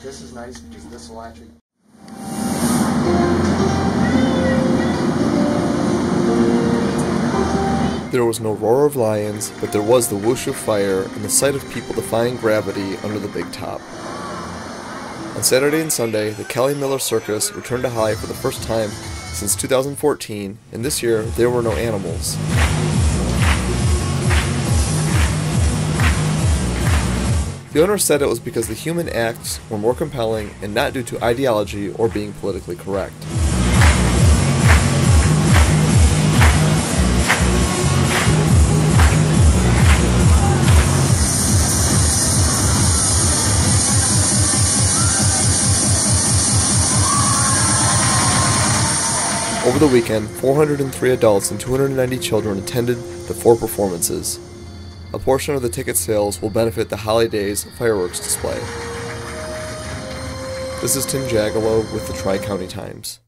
this is nice because this will actually... There was no roar of lions, but there was the whoosh of fire and the sight of people defying gravity under the big top. On Saturday and Sunday, the Kelly Miller Circus returned to High for the first time since 2014, and this year there were no animals. The owner said it was because the human acts were more compelling and not due to ideology or being politically correct. Over the weekend, 403 adults and 290 children attended the 4 performances. A portion of the ticket sales will benefit the Holidays fireworks display. This is Tim Jagielo with the Tri-County Times.